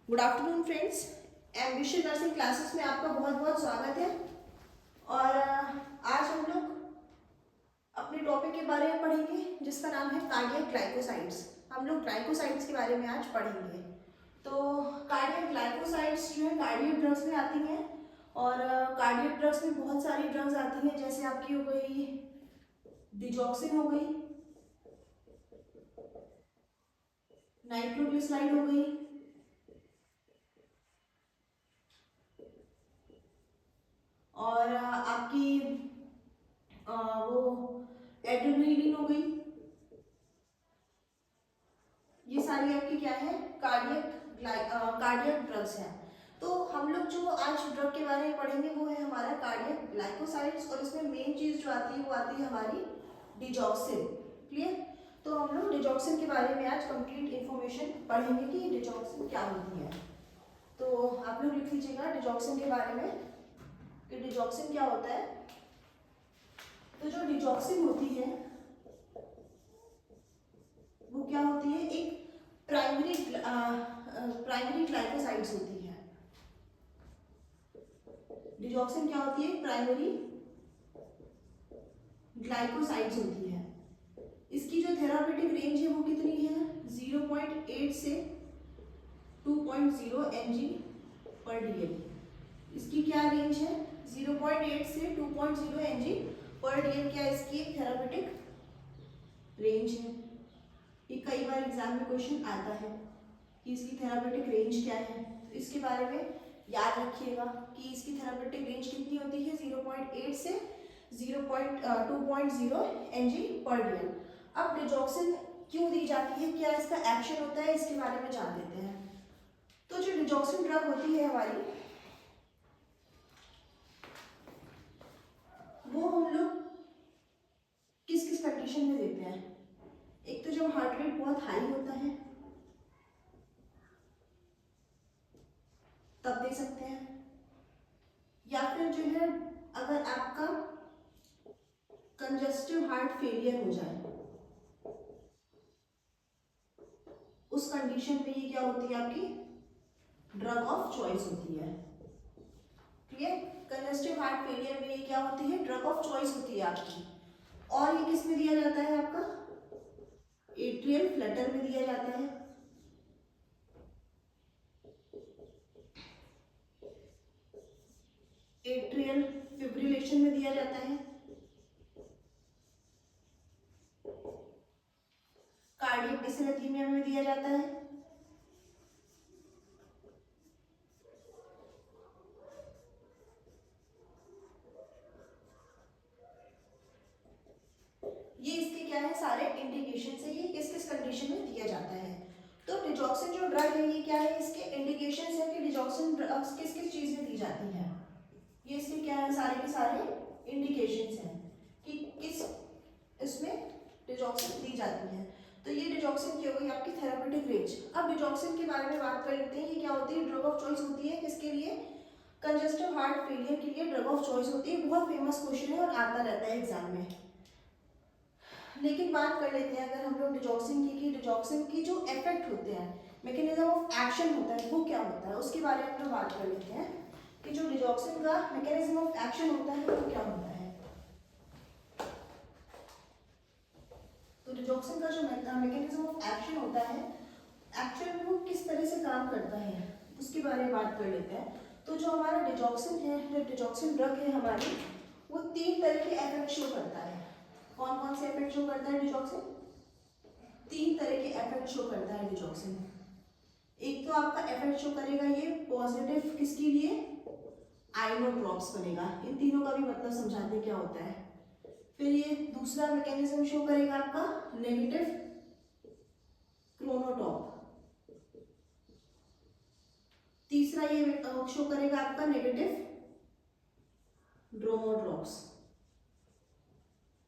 Good afternoon friends. Ambition nursing classes में आपका बहुत बहुत स्वागत है। और आज हम लोग अपने टॉपिक के बारे में पढ़ेंगे जिसका नाम है कार्डियक ग्लाइकोसाइड्स। हम लोग ग्लाइकोसाइड्स के बारे में आज पढ़ेंगे। तो कार्डियक ग्लाइकोसाइड्स जो है कार्डियक ड्रग्स में आती हैं। और कार्डियक ड्रग्स में बहुत सारी ड्रग्स आती हैं, जैसे आपकी हो गई डिजॉक्सिन हो गई, नाइट्रोग्लिसराइड हो गई, और आपकी वो एड्रेनलिन हो गई। ये सारी आपकी क्या है, कार्डियक ड्रग्स हैं। तो हम लोग जो आज ड्रग के बारे में पढ़ेंगे वो है हमारा कार्डियक ग्लाइकोसाइड्स, और इसमें मेन चीज जो आती है वो आती है हमारी डिजॉक्सिन। क्लियर? तो हम लोग डिजॉक्सिन के बारे में आज कंप्लीट इंफॉर्मेशन पढ़ेंगे कि डिजॉक्सिन क्या होती है। तो आप लोग लिख लीजिएगा डिजॉक्सिन के बारे में कि डिजॉक्सिन क्या होता है। तो जो डिजॉक्सिन होती है वो क्या होती है, एक प्राइमरी ग्लाइकोसाइड्स होती है। डिजॉक्सिन क्या होती है, प्राइमरी ग्लाइकोसाइड्स होती है। इसकी जो थेरापेटिक रेंज है वो कितनी है, 0.8 से 2.0 mg पर डीएल। इसकी क्या रेंज है, 0.8 से 2.0 mg पर डीएल। क्या इसकी एक थेरापेटिक रेंज है। ये कई बार एग्जाम में क्वेश्चन आता है कि इसकी थेरापेटिक रेंज क्या है, तो इसके बारे में याद रखिएगा कि इसकी थेरापेटिक रेंज कितनी होती है, 0.8 से 2.0 mg पर डीएल। अब डिजॉक्सिन क्यों दी जाती है, क्या इसका एक्शन होता है, इसके बारे में जान लेते हैं। तो जो डिजॉक्सिन ड्रग होती है हमारी, वो हम लोग किस किस कंडीशन में देते हैं। एक तो जब हार्ट रेट बहुत हाई होता है तब दे सकते हैं, या फिर जो है अगर आपका कंजस्टिव हार्ट फेलियर हो जाए उस कंडीशन में ये क्या होती है, आपकी ड्रग ऑफ चॉइस होती है। क्लियर? कंजस्टिव हार्ट फेलियर में ये क्या होती है, ड्रग ऑफ चॉइस होती है आपकी। और ये किस में दिया जाता है, आपका एट्रियल फ्लटर में दिया जाता है। एट्रियल फिब्रिलेशन में दिया जाता है। कार्डियक डिसरिथमिया में दिया जाता है। ये इसके क्या है, सारे इंडिकेशन है, ये किस किस कंडीशन में दिया जाता है। तो डिजॉक्सिन जो ड्रग है ये क्या है, इसके इंडिकेशन है कि डिजॉक्सिन ड्रग्स किस किस चीज में दी जाती है। ये इसके क्या है, सारे के सारे इंडिकेशन हैं कि किस इसमें डिजॉक्सिन दी जाती है। तो ये डिजॉक्सिन की हो गई आपकी थेरापेटिक रेंज। अब डिजॉक्सिन के बारे में बात कर लेते हैं। ये क्या होती है, ड्रग ऑफ चॉइस होती है किसके लिए, कंजस्टिव हार्ट फेलियर के लिए ड्रग ऑफ चॉइस होती है। बहुत फेमस क्वेश्चन है और आता रहता है एग्जाम में। लेकिन बात कर लेते हैं अगर हम लोग डिजॉक्सिन की, डिजॉक्सिन की जो इफेक्ट होते हैं, मैकेनिज्म ऑफ एक्शन होता है वो क्या होता है, उसके बारे में हम लोग बात कर लेते हैं कि जो डिजॉक्सिन का मैकेनिज्म ऑफ एक्शन होता है वो क्या होता है। तो डिजॉक्सिन का जो मैकेनिज्म ऑफ एक्शन होता है, एक्चुअल में वो किस तरह से काम करता है उसके बारे में बात कर लेते हैं। तो जो हमारा डिजॉक्सिन है, जो डिजॉक्सिन ड्रग है हमारी, वो 3 तरह के इफेक्ट शो करता है। कौन कौन से इफेक्ट शो करता है डिजॉक्सिन, 3 तरह के इफेक्ट शो करता है डिजॉक्सिन। एक तो आपका इफेक्ट शो करेगा ये पॉजिटिव, किसके लिए, आइनोट्रॉप्स बनेगा। इन तीनों का भी मतलब समझाते क्या होता है। फिर ये दूसरा मैकेनिज्म शो करेगा आपका नेगेटिव क्रोनोटॉप। तीसरा ये शो करेगा आपका नेगेटिव ड्रोमोट्रॉप्स।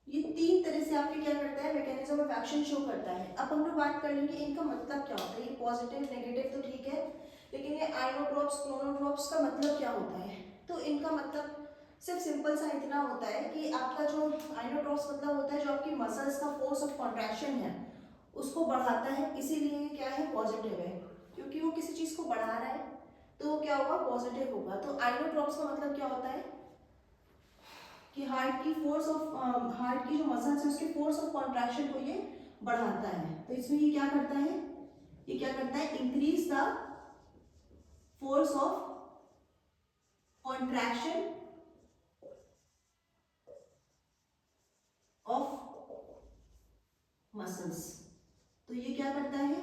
ये 3 तरह से आपके क्या करता है, मैकेनिज्म ऑफ एक्शन शो करता है। अब हम लोग बात कर लेंगे इनका मतलब क्या होता है। ये पॉजिटिव नेगेटिव तो ठीक है, लेकिन ये आइनोट्रॉप्स क्रोनोट्रॉप्स का मतलब क्या होता है। तो इनका मतलब सिर्फ सिंपल सा इतना होता है कि आपका जो आइनोट्रॉप्स मतलब होता है जो आपकी मसल्स का फोर्स ऑफ कॉन्ट्रैक्शन है उसको बढ़ाता है, इसीलिए ये क्या है, पॉजिटिव है, क्योंकि वो किसी चीज को बढ़ा रहा है तो वो क्या होगा, पॉजिटिव होगा। तो आइनोट्रॉप्स का मतलब क्या होता है कि हार्ट की जो मसल्स है उसके फोर्स ऑफ कॉन्ट्रैक्शन को ये बढ़ाता है। तो इसमें ये क्या करता है, increase the force of contraction of muscles. तो ये क्या करता है,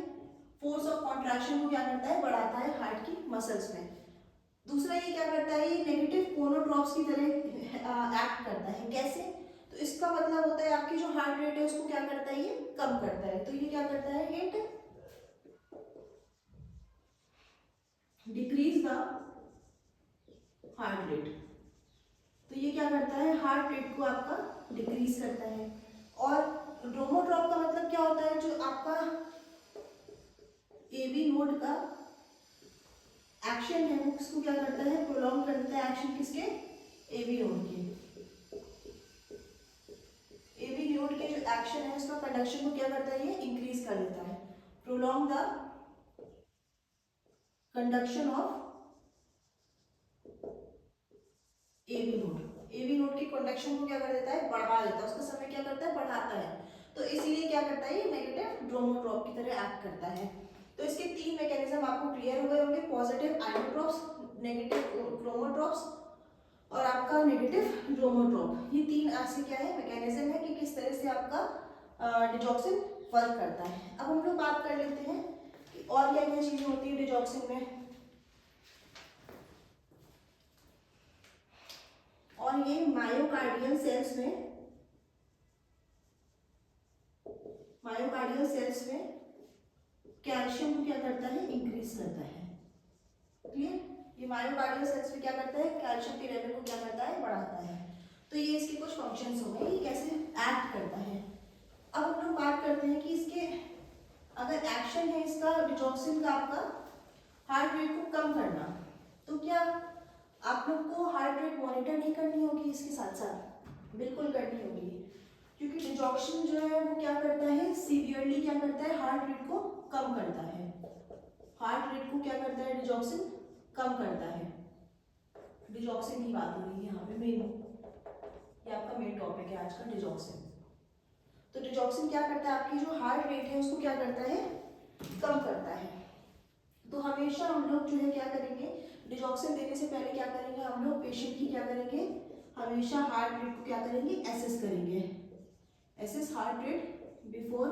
फोर्स ऑफ कॉन्ट्रैक्शन को क्या करता है, बढ़ाता है हार्ट की मसल्स में। दूसरा ये क्या करता है, ये नेगेटिव मोनोट्रॉप्स की तरह एक्ट करता है। कैसे, तो इसका मतलब होता है आपकी जो हार्ट रेट है उसको क्या करता है, ये कम करता है। तो ये क्या करता है, it decrease the heart rate. तो ये क्या करता है, हार्ट रेट को आपका डिक्रीज करता है। और ड्रोमोट्रॉप का मतलब क्या होता है, जो आपका एबी नोड का एक्शन है वो किसको क्या करता है, प्रोलॉन्ग करता है एक्शन किसके, एबी नोड के। एबी नोड के जो एक्शन है उसका कंडक्शन को क्या करता है, ये इंक्रीज कर देता है। Prolong the conduction of AB node. AB node की कंडक्शन को क्या कर देता है, बढ़ा देता है, उसका समय क्या करता है, बढ़ाता है। तो इसीलिए क्या करता है, ये नेगेटिव ड्रोमोट्रॉप की तरह एक्ट करता है। तो इसके तीन मैकेनिज्म आपको क्लियर हो गए होंगे, पॉजिटिव आइनोट्रॉप्स, नेगेटिव क्रोमोट्रॉप्स और आपका नेगेटिव ड्रोमोट्रॉप। ये तीन ऐसे क्या है, मैकेनिज्म है कि किस तरह से आपका डिजॉक्सिन वर्क करता है। अब हम लोग बात कर लेते हैं कि और क्या क्या चीजें होती है डिजॉक्सिन में। और ये मायोकार्डियल सेल्स में कैल्शियम को क्या करता है, इंक्रीज करता है। क्लियर, ये मायोकार्डियल सेल्स में क्या करता है, कैल्शियम के लेवल को क्या करता है, बढ़ाता है। तो ये इसके कुछ फंक्शंस हो गए, ये कैसे एक्ट करता है। अब हम लोग बात करते हैं कि इसके अगर एक्शन है इसका डिजॉक्सिन का आपका हार्ट रेट को कम करना, तो क्या आप लोग को हार्ट रेट मॉनिटर नहीं करनी होगी इसके साथ साथ, बिल्कुल करनी होगी। क्योंकि डिजॉक्सिन जो है वो क्या करता है, सीवियरली क्या करता है, हार्ट रेट को कम करता है। हार्ट रेट को क्या करता है, डिजॉक्सिन कम करता है। डिजॉक्सिन की बात हो रही है यहाँ पे, ये आपका मेन टॉपिक है आज का, डिजॉक्सिन। तो डिजॉक्सिन क्या करता है, आपकी जो हार्ट रेट है उसको क्या करता है, कम करता है। तो हमेशा हम लोग जो है क्या करेंगे, डिजॉक्सिन देने से पहले क्या करेंगे, हम लोग पेशेंट की क्या करेंगे, हमेशा हार्ट रेट को क्या करेंगे, एसेस करेंगे। Assess heart rate before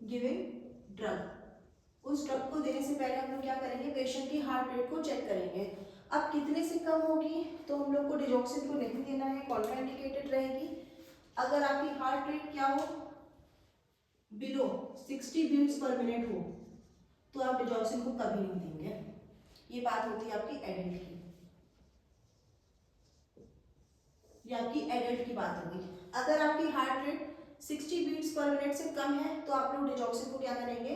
giving drug. उस ड्रग को देने से पहले हम लोग क्या करेंगे, पेशेंट की हार्ट रेट को चेक करेंगे। अब कितने से कम होगी तो हम लोग को डिजॉक्सिन को नहीं देना है, कॉन्ट्राइंडिकेटेड रहेगी। अगर आपकी हार्ट रेट क्या हो, बिलो 60 बीट्स पर मिनट हो, तो आप डिजॉक्सिन को कभी नहीं देंगे। ये बात होती है आपकी एडल्ट की, ये आपकी एडल्ट की बात होगी। अगर आपकी heart rate 60 beats per minute से कम है तो आप लोग डिजॉक्सिन को क्या करेंगे,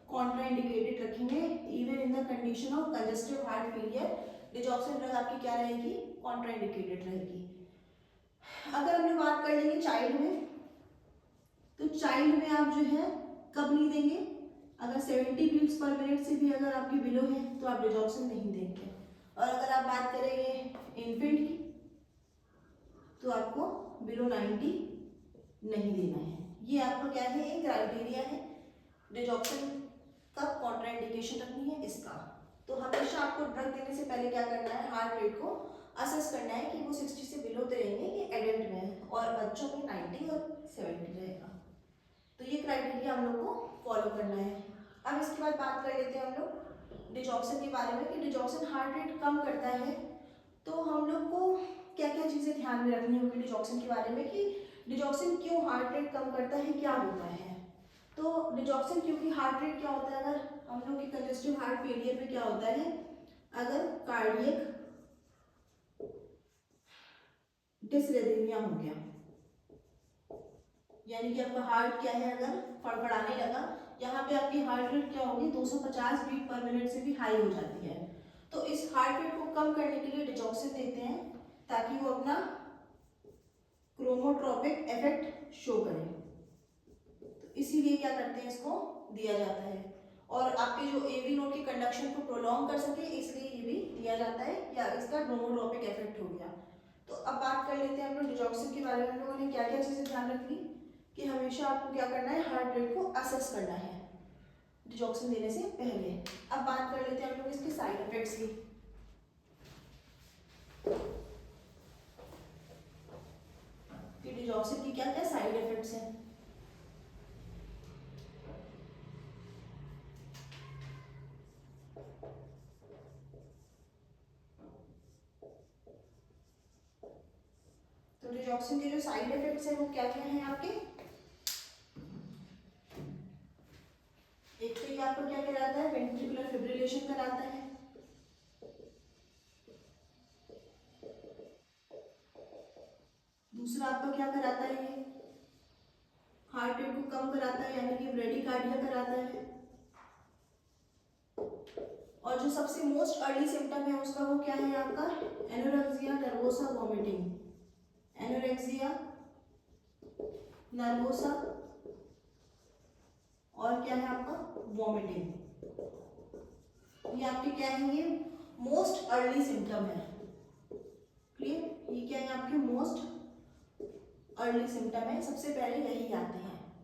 कॉन्ट्राइंडिकेटेड रखेंगे। Even in the condition of congestive heart failure digoxin drug आपकी क्या रहेगी, कॉन्ट्राइंडिकेटेड रहेगी। अगर हम लोग बात कर लेंगे चाइल्ड में, तो चाइल्ड में आप जो है कब नहीं देंगे, अगर 70 बीट्स पर मिनट से भी अगर आपकी बिलो है तो आप डिजॉक्सिन नहीं देंगे। और अगर आप बात करेंगे इन्फेंट की, तो आपको बिलो 90 नहीं देना है। ये आपको क्या है, एक क्राइटेरिया है डिजॉक्सिन कब कॉन्ट्राइंडिकेशन रखनी है इसका। तो हमेशा आपको ड्रग देने से पहले क्या करना है, हार्ट रेट को असेस करना है कि वो 60 से बिलो तो रहेंगे, ये एडल्ट में है, और बच्चों में 90 और 70 रहेगा। तो ये क्राइटेरिया हम लोग को फॉलो करना है। अब इसके बाद बात कर लेते हैं हम लोग डिजॉक्सिन के बारे में कि डिजॉक्सिन हार्ट रेट कम करता है, तो हम लोग को क्या क्या चीज़ें ध्यान में रखनी होगी डिजॉक्सिन के बारे में कि डिजॉक्सिन क्यों हार्ट रेट कम करता है, क्या होता है। तो डिजॉक्सिन क्योंकि हार्ट रेट क्या होता है, अगर हम लोग की कंजेस्टिव हार्ट फेलियर में क्या होता है, अगर कार्डियक डिसरेथमिया हो गया, यानी कि आपका हार्ट क्या है, अगर फड़फड़ाने लगा, यहाँ पे आपकी हार्ट रेट क्या होगी, 250 बीट पर मिनट से भी हाई हो जाती है। तो इस हार्ट रेट को कम करने के लिए डिजॉक्सिन देते हैं ताकि वो अपना क्रोमोट्रोपिक इफेक्ट शो करे। तो इसीलिए क्या करते हैं, इसको दिया जाता है। और आपके जो एवी नोड के कंडक्शन को प्रोलॉन्ग कर सके, इसलिए ये भी दिया जाता है, या इसका नोमोट्रोपिक इफेक्ट हो गया। तो अब बात कर लेते हैं हम लोग डिजॉक्सिन के बारे में। हम लोगों ने क्या क्या चीज़ें ध्यान रखनी कि हमेशा आपको क्या करना है, हार्ट रेट को असेस करना है डिजॉक्सिन देने से पहले। अब बात कर लेते हैं हम लोग इसके साइड इफेक्ट्स की। कि डिजॉक्सिन की क्या क्या साइड इफेक्ट्स हैं। तो डिजॉक्सिन के जो साइड इफेक्ट्स हैं वो क्या क्या हैं आपके। एक तो ये आपको क्या कराता है, वेंट्रिकुलर फिब्रिलेशन कराता है। दूसरा आपका क्या कराता है, ये हार्ट रेट को कम कराता है, यानी कि ब्रेडिकार्डिया कराता है। और जो सबसे मोस्ट अर्ली सिम्टम है उसका वो क्या है आपका, anorexia nervosa vomiting. Anorexia nervosa और क्या है आपका, वॉमिटिंग। ये आपके क्या है, ये मोस्ट अर्ली सिम्टम है। क्लियर, ये क्या है आपके मोस्ट अर्ली सिम्टम है, सबसे पहले यही आते हैं।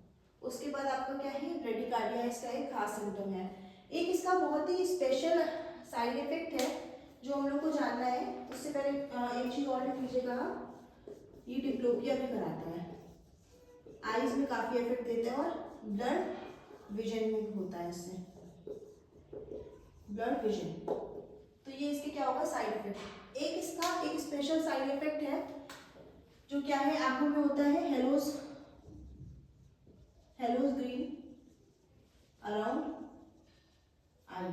उसके बाद आपका क्या है, ब्रेडिकार्डिया इसका एक खास सिम्टम है। एक इसका बहुत ही स्पेशल साइड इफेक्ट है जो हम लोग को जानना है। उससे पहले एक चीज और लिख लीजिएगा, ये डिप्लोपिया भी कराता है, आईज में काफी इफेक्ट देता है और ब्लड विजन में होता है इससे, ब्लड विजन। तो ये इसके क्या होगा, साइड इफेक्ट। एक इसका एक स्पेशल साइड इफेक्ट है जो क्या है, आंखों में होता है, हेलोस ग्रीन अराउंड आई।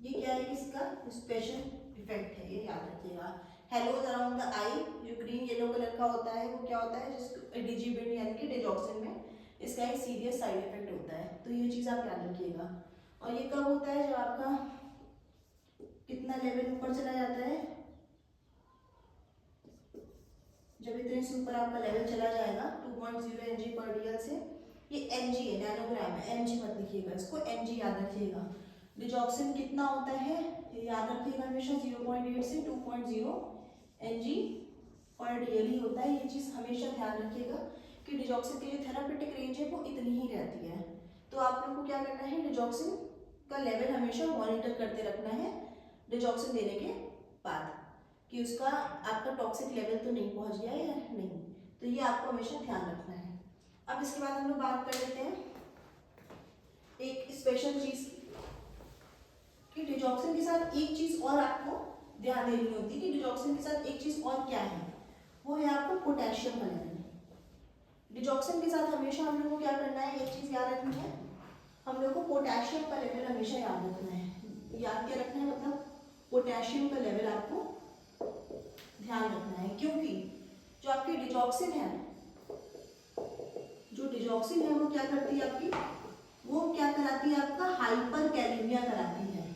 ये क्या है, इसका स्पेशल इफेक्ट है, ये याद रखिएगा। हेलोज अराउंड द आई, जो ग्रीन येलो कलर का होता है वो क्या होता है, जिसको डिजिबिन यानी कि डिजॉक्सिन में इसका एक सीरियस साइड इफेक्ट होता है। तो ये चीज़ आप याद रखिएगा। और ये कब होता है, जब आपका कितना लेवल ऊपर चला जाता है, जब इतने से ऊपर आपका लेवल चला जाएगा 2.0 mg/dl से। ये mg है, नैनोग्राम है, mg मत लिखिएगा इसको, mg याद रखिएगा। डिजॉक्सिन कितना होता है, ये याद रखिएगा हमेशा, 0.8 से 2.0 mg/dl ही होता है। ये चीज़ हमेशा ध्यान रखिएगा कि डिजॉक्सिन की जो थेरापेटिक रेंज है वो इतनी ही रहती है। तो आप लोग को क्या करना है, डिजॉक्सिन का लेवल हमेशा मॉनिटर करते रखना है डिजॉक्सिन देने के बाद, कि उसका आपका टॉक्सिक लेवल तो नहीं पहुंच गया या नहीं। तो ये आपको हमेशा ध्यान रखना है। अब इसके बाद हम लोग बात कर लेते हैं एक स्पेशल चीज कि डिजॉक्सिन के साथ एक चीज और आपको ध्यान देनी होती है कि डिजॉक्सिन के साथ एक चीज और क्या है, वो है आपको पोटेशियम का लेवल। डिजॉक्सिन के साथ हमेशा हम लोग को क्या करना है, एक चीज याद रखनी है, हम लोग को पोटेशियम का लेवल हमेशा याद रखना है। याद क्या रखना है, मतलब पोटेशियम का लेवल आपको ध्यान रखना है, क्योंकि जो आपकी डिजॉक्सिन है, वो क्या करती है आपकी, वो क्या कराती है आपका, हाइपर कैलिमिया कराती है।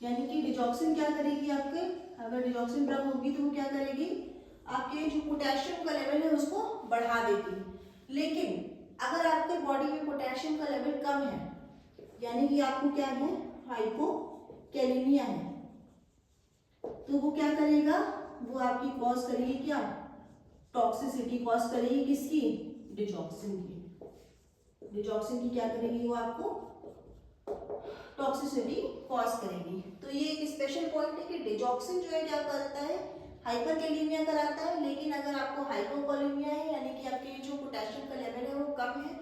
यानी कि डिजॉक्सिन क्या करेगी आपके, अगर डिजॉक्सिन ड्रग होगी तो वो क्या करेगी, आपके जो पोटेशियम का लेवल है उसको बढ़ा देगी। लेकिन अगर आपके बॉडी में पोटेशियम का लेवल कम है, यानी कि आपको क्या है, हाइपोकैलिमिया है, तो वो क्या करेगा, वो आपकी कॉज करेगी क्या, टॉक्सिसिटी कॉज करेगी, किसकी, डिजॉक्सिन की। डिजॉक्सिन की क्या करेगी, वो आपको टॉक्सिसिटी कॉज करेगी। तो ये एक स्पेशल पॉइंट है कि डिजॉक्सिन जो है क्या करता है, हाइपरकैलिमिया कराता है। लेकिन अगर आपको हाइपोकैलिमिया है, यानी कि आपके जो पोटेशियम का लेवल है वो कम है,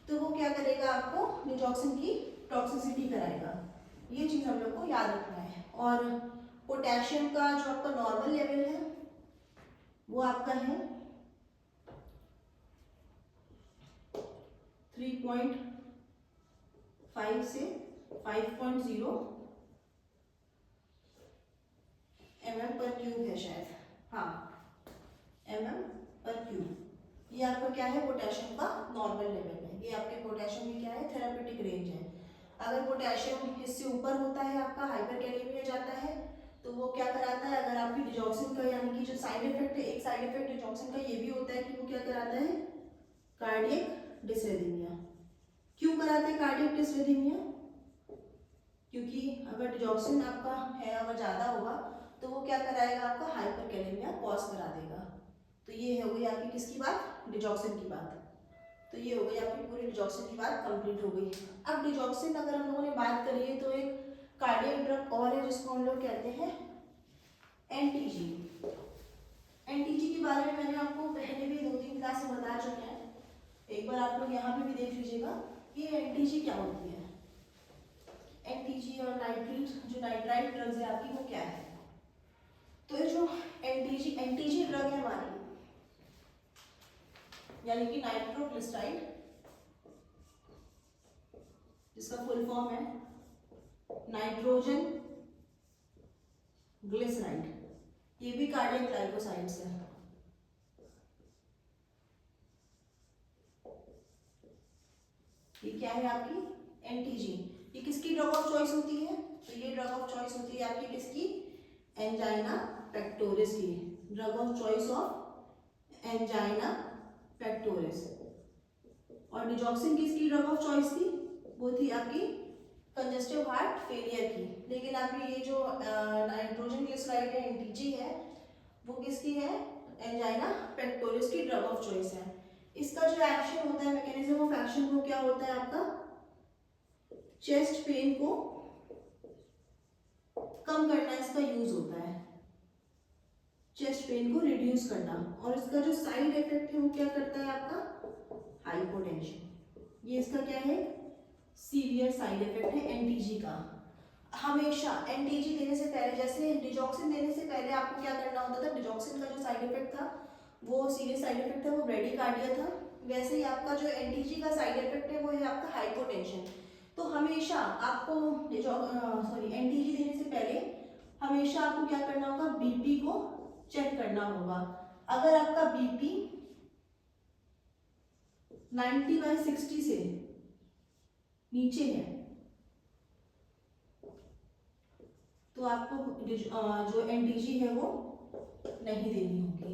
तो वो क्या करेगा, आपको डिजॉक्सिन की टॉक्सिसिटी कराएगा। ये चीज हम लोग को याद रखना है। और पोटेशियम का जो आपका नॉर्मल लेवल है वो आपका है 3.5 से 5.0 mm/क्यूब है शायद, हाँ mm/क्यूब। ये आपका क्या है, पोटेशियम का नॉर्मल लेवल है। ये आपके पोटेशियम की क्या है, थेरापेटिक रेंज है। अगर पोटेशियम इससे ऊपर होता है, आपका हाइपरकैलिमिया जाता है, तो वो क्या कराता है, अगर आपकी डिजॉक्सिन का, यानी कि जो साइड इफेक्ट है, एक साइड इफेक्ट डिजॉक्सिन का ये भी होता है कि वो क्या कराता है, कार्डियक डिसरेथमिया। क्यों कराते हैं कार्डियक डिसरिथमिया? क्योंकि अगर डिजॉक्सिन आपका है अगर ज़्यादा होगा तो वो क्या कराएगा, आपका हाइपरकैलेमिया कॉज करा देगा। तो ये हो गई आपकी किसकी बात, डिजॉक्सिन की बात। तो ये हो गई आपकी पूरी डिजॉक्सिन की बात कंप्लीट हो गई। अब डिजॉक्सिन अगर हम लोगों ने बात करी है तो एक कार्डियक ड्रग और है जिसको हम लोग कहते हैं एनटीजी। एनटीजी के बारे में मैंने आपको पहले भी 2-3 क्लास में बता चुके हैं, एक बार आप लोग यहाँ पे भी देख लीजिएगा कि एनटीजी क्या होती है। एनटीजी और नाइट्रेट, जो नाइट्राइट ड्रग्स है आपकी, वो क्या है। तो ये जो एनटीजी ड्रग है हमारी, यानी कि नाइट्रोग्लिसराइड, जिसका फुल फॉर्म है नाइट्रोजन ग्लिसराइड, ये भी कार्डियक ग्लाइकोसाइड्स है। ये क्या है आपकी एनटीजी। ये किसकी ड्रग ऑफ चॉइस होती है, तो ये ड्रग ऑफ चॉइस होती है आपकी किसकी, एंजाइना पेक्टोरिस की, drug of choice of angina pectoris. और डिजॉक्सिन किसकी ड्रग ऑफ चॉइस थी, वो थी आपकी कंजेस्टिव हार्ट फेलियर की। लेकिन आपकी ये जो नाइट्रोजन ग्लिसराइड है, एनटीजी है, वो किसकी है, एंजाइना पेक्टोरिस की ड्रग ऑफ चॉइस है। इसका जो एक्शन होता है, मैकेनिज्म ऑफ एक्शन वो क्या होता है आपका, चेस्ट पेन को कम करना इसका यूज होता है, चेस्ट पेन को रिड्यूस करना। और इसका जो साइड इफेक्ट है वो क्या करता है आपका, हाइपोटेंशन। ये इसका क्या है, सीवियर साइड इफेक्ट है एनटीजी का। हमेशा एनटीजी देने से पहले, जैसे डिजॉक्सिन देने से पहले आपको क्या करना होता था, डिजॉक्सिन का जो साइड इफेक्ट था वो सीरियस साइड इफेक्ट था, वो ब्रेडिकार्डिया था। वैसे ही आपका जो एनटीजी का साइड इफेक्ट है वो है आपका हाइपोटेंशन। तो हमेशा आपको एनटीजी देने से पहले हमेशा आपको क्या करना होगा, बीपी को चेक करना होगा। अगर आपका बीपी 90/60 से नीचे है तो आपको जो एनटीजी है वो नहीं देनी होगी,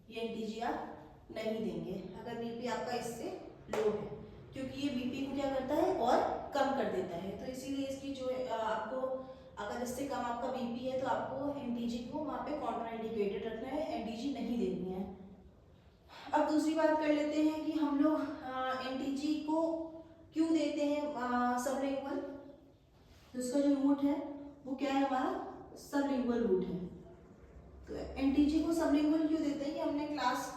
ये एनटीजी आप नहीं देंगे अगर बीपी आपका इससे लो है, क्योंकि ये बीपी को क्या करता है और कम कर देता है। तो इसीलिए इसकी जो आपको अगर इससे कम आपका बीपी है तो आपको एनटीजी को वहाँ पे कॉन्ट्राइंडिकेटेड रखना है, एनटीजी नहीं देनी है। अब दूसरी बात कर लेते हैं कि हम लोग एनटीजी को क्यों देते हैं सबलिंगुअल। तो इसका जो रूट है वो क्या है, हमारा सबलिंगुअल रूट है। तो एनटीजी को सबलिंगुअल क्यों देते हैं, ये हमने क्लास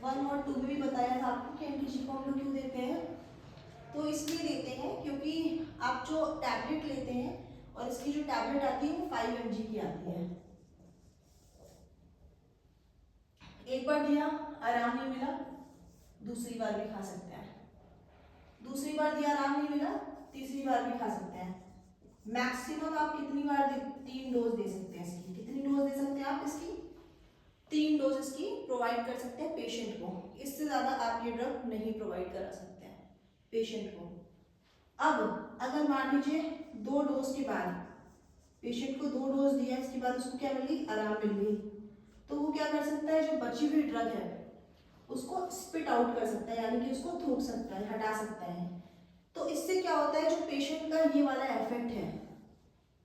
1 और 2 में भी बताया था आपको कि एनटीजी को हम लोग क्यों देते हैं। तो इसलिए देते हैं क्योंकि आप जो टैबलेट लेते हैं और इसकी जो टैबलेट आती है वो 5 mg की आती है। एक बार दिया आराम नहीं मिला, दूसरी बार भी खा सकते हैं, दूसरी बार दिया आराम नहीं मिला, तीसरी बार भी खा सकते हैं। मैक्सिमम आप कितनी बार 3 डोज दे सकते हैं इसकी, कितनी डोज दे सकते हैं आप इसकी, 3 डोज इसकी प्रोवाइड कर सकते हैं पेशेंट को। इससे ज़्यादा आप ये ड्रग नहीं प्रोवाइड करा सकते हैं पेशेंट को। अब अगर मान लीजिए 2 डोज के बाद पेशेंट को 2 डोज दिया, इसके बाद उसको क्या मिल गई, आराम मिल गई, तो वो क्या कर सकता है, जो बची हुई ड्रग है उसको स्पिट आउट कर सकता है, यानी कि उसको थूक सकता है, हटा सकता है। तो इससे क्या होता है, जो पेशेंट का ये वाला इफेक्ट है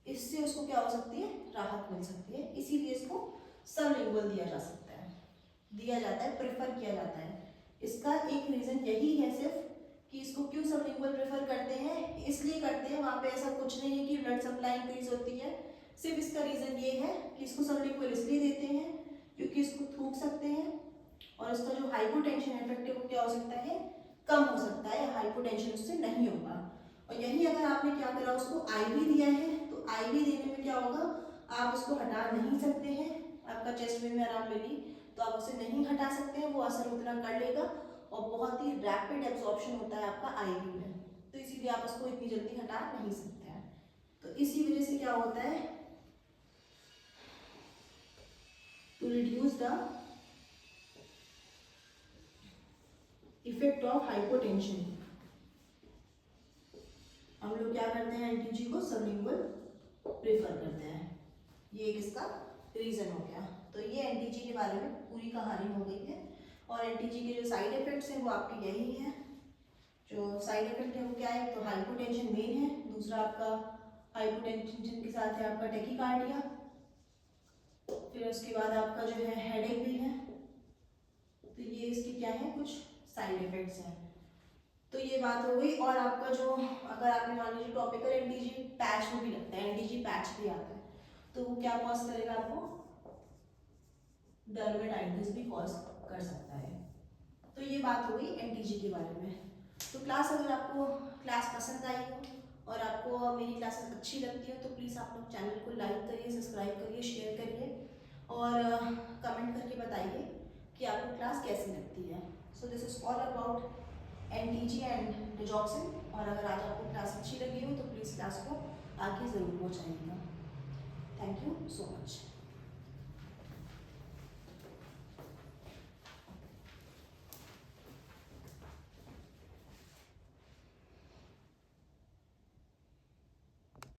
इससे उसको क्या हो सकती है, राहत मिल सकती है। इसीलिए इसको सबलिंगुअल दिया जा सकता है, दिया जाता है, प्रेफर किया जाता है। इसका एक रीज़न यही है सिर्फ कि इसको क्यों सबलिंगुअल प्रेफर करते हैं, इसलिए करते हैं, वहाँ पे ऐसा कुछ नहीं है कि ब्लड सप्लाई इंक्रीज होती है। सिर्फ इसका रीज़न ये है कि इसको सबलिंगुअल इसलिए देते हैं क्योंकि इसको थूक सकते हैं और इसका जो हाइपोटेंशन इफेक्ट है वो क्या हो सकता है, कम हो सकता है, हाइपोटेंशन उससे नहीं होगा। और यही अगर आपने क्या करा, उसको आईवी दिया है, तो आईवी देने में क्या होगा, आप उसको हटा नहीं सकते हैं। आपका चेस्ट में आराम मिली तो आप उसे नहीं हटा सकते हैं, वो असर उतना कर लेगा और बहुत ही रैपिड एब्जॉर्प्शन होता है आपका आईवी में, तो इसीलिए आप उसको इतनी जल्दी हटा नहीं सकते हैं। तो इसी वजह से क्या होता है, to reduce the effect of hypotension हम लोग क्या करते हैं, एनटीजी को सबलिंगुअल प्रेफर करते हैं। ये एक इसका रीजन हो गया। तो ये एनटीजी के बारे में पूरी कहानी हो गई है। और एनटीजी के जो साइड इफेक्ट्स हैं वो आपके यही हैं जो साइड इफेक्ट है वो क्या है, तो हाइपोटेंशन मेन है, दूसरा आपका हाइपोटेंशन के साथ है आपका टेकिकार्डिया, फिर उसके बाद आपका जो है हेडेक भी है। तो ये इसके क्या है, कुछ साइड इफेक्ट्स हैं। तो ये बात हो गई। और आपका जो, अगर आपने मान लीजिए टॉपिकल एनटीजी पैच में भी लगता है, एनटीजी पैच भी आता है, तो वो क्या कॉज करेगा आपको, डर्मेटाइटिस भी कॉज कर सकता है। तो ये बात हो गई एनटीजी के बारे में। तो क्लास, अगर आपको क्लास पसंद आई हो और आपको मेरी क्लासेस अच्छी लगती हो तो प्लीज़ आप लोग चैनल को लाइक करिए, सब्सक्राइब करिए, शेयर करिए और कमेंट करके बताइए कि आपको क्लास कैसी लगती है। So this is all about NTG and digoxin. और अगर आज आपको क्लास अच्छी लगी हो तो प्लीज़ क्लास को आगे ज़रूर पहुँचाइएगा। Thank you so much.